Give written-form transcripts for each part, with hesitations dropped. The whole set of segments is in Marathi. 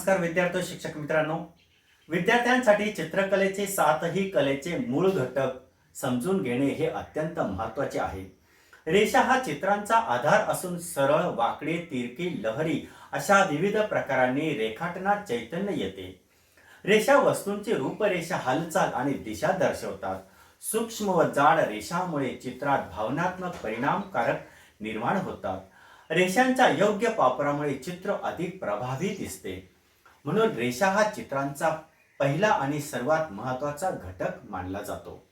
नमस्कार विद्यार्थी शिक्षक मित्रांनो, विद्यार्थ्यांसाठी चित्रकलेचे सातही कलेचे मूळ घटक समजून घेणे हे अत्यंत महत्त्वाचे आहे. रेषा हा चित्रांचा आधार असून सरळ, वाकडी, तिरकी, लहरी अशा विविध प्रकारांनी रेखाटनात चैतन्य येते. रेषा वस्तूंची रूपरेषा, हालचाल आणि दिशा दर्शवतात. सूक्ष्म व जाड रेषांमुळे चित्रात भावनात्मक परिणामकारक निर्माण होतात. रेषांच्या योग्य वापरामुळे चित्र अधिक प्रभावी दिसते. म्हणून रेषा हा चित्रांचा पहिला आणि सर्वात महत्त्वाचा घटक मानला जातो.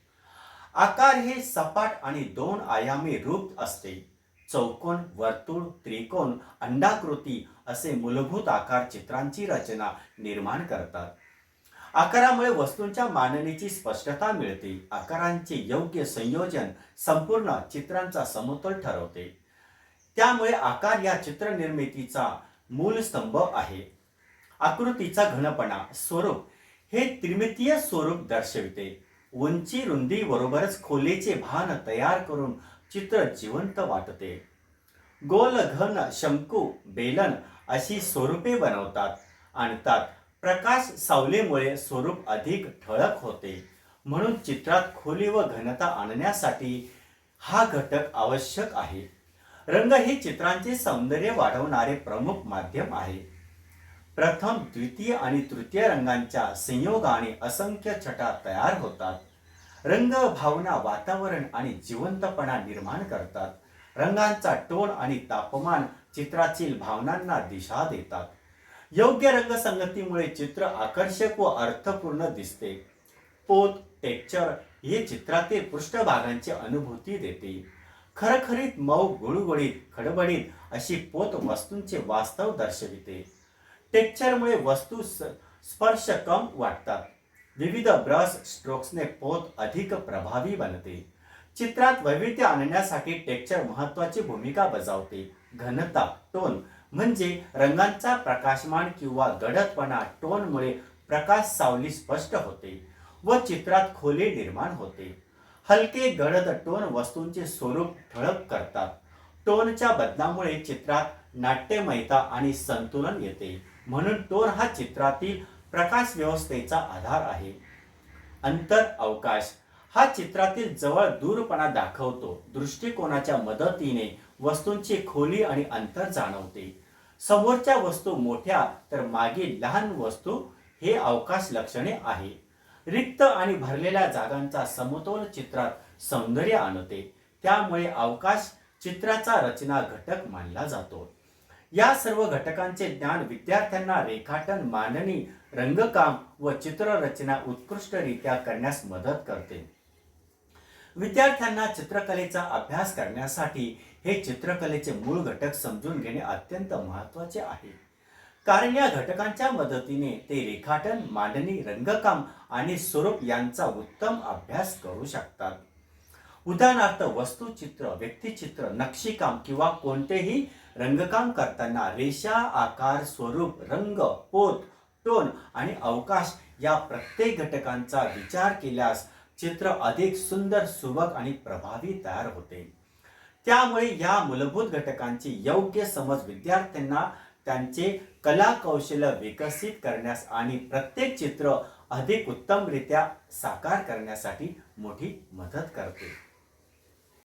आकार हे सपाट आणि दोन आयामी रूप असते. चौकोन, वर्तुळ, त्रिकोण, अंडाकृती असे मूलभूत आकार चित्रांची रचना निर्माण करतात. आकारामुळे वस्तूंच्या मांडणीची स्पष्टता मिळते. आकारांचे योग्य संयोजन संपूर्ण चित्रांचा समतोल ठरवते. त्यामुळे आकार या चित्रनिर्मितीचा मूल स्तंभ आहे. आकृतीचा घनपणा, स्वरूप हे त्रिमितीय स्वरूप दर्शविते. उंची, रुंदी बरोबरच खोलीचे भान तयार करून चित्र जिवंत वाटते. गोल, घन, शंकू, बेलन अशी स्वरूपे आणतात. प्रकाश, सावलीमुळे स्वरूप अधिक ठळक होते. म्हणून चित्रात खोली व घनता आणण्यासाठी हा घटक आवश्यक आहे. रंग हे चित्रांचे सौंदर्य वाढवणारे प्रमुख माध्यम आहे. प्रथम, द्वितीय आणि तृतीय रंगांच्या संयोगाने असंख्य छटा तयार होतात. रंग भावना, वातावरण आणि जिवंतपणा निर्माण करतात. रंगांचा टोन आणि तापमान चित्रातील भावनांना दिशा देतात. योग्य रंगसंगतीमुळे चित्र आकर्षक व अर्थपूर्ण दिसते. पोत, टेक्स्चर हे चित्रातील पृष्ठभागांची अनुभूती देते. खरखरीत, मऊ, गुळगुळीत, खडबडीत अशी पोत वस्तूंचे वास्तव दर्शविते. टेक्स्चरमुळे वस्तू स्पर्शकम वाटतात. विविध ब्रश स्ट्रोक्सने पोत अधिक प्रभावी बनते. चित्रात वैविध्य आणण्यासाठी टेक्स्चर महत्त्वाची भूमिका बजावते. घनता, टोन म्हणजे रंगांचा प्रकाशमान किंवा गडदपणा. टोनमुळे प्रकाश, सावली स्पष्ट होते व चित्रात खोली निर्माण होते. हलके, गडद टोन वस्तूंचे स्वरूप ठळक करतात. टोनच्या बदलामुळे चित्रात नाट्यमयता आणि संतुलन येते. म्हणून टोन हा चित्रातील प्रकाश व्यवस्थेचा आधार आहे. अंतर, अवकाश हा चित्रातील जवळ दूरपणा दाखवतो. दृष्टिकोनाच्या मदतीने वस्तूंची खोली आणि अंतर जाणवते. समोरच्या वस्तू मोठ्या तर मागे लहान वस्तू हे अवकाश लक्षणे आहे. रिक्त आणि भरलेल्या जागांचा समतोल चित्रात सौंदर्य आणते. त्यामुळे अवकाश चित्राचा रचना घटक मानला जातो. या सर्व घटकांचे ज्ञान विद्यार्थ्यांना रेखाटन, मांडणी, रंगकाम व चित्ररचना उत्कृष्टरित्या करण्यास मदत करते. विद्यार्थ्यांना चित्रकलेचा अभ्यास करण्यासाठी हे चित्रकलेचे मूळ घटक समजून घेणे अत्यंत महत्त्वाचे आहे. कारण या घटकांच्या मदतीने ते रेखाटन, मांडणी, रंगकाम आणि स्वरूप यांचा उत्तम अभ्यास करू शकतात. उदाहरणार्थ, वस्तुचित्र, व्यक्तिचित्र, नक्षीकाम किंवा कोणतेही रंगकाम करताना रेषा, आकार, स्वरूप, रंग, पोत, टोन आणि अवकाश या प्रत्येक घटकांचा विचार केल्यास चित्र अधिक सुंदर, सुबक आणि प्रभावी तयार होते. त्यामुळे या मूलभूत घटकांची योग्य समज विद्यार्थ्यांना त्यांचे कला कौशल्य विकसित करण्यास आणि प्रत्येक चित्र अधिक उत्तमरित्या साकार करण्यासाठी मोठी मदत करते.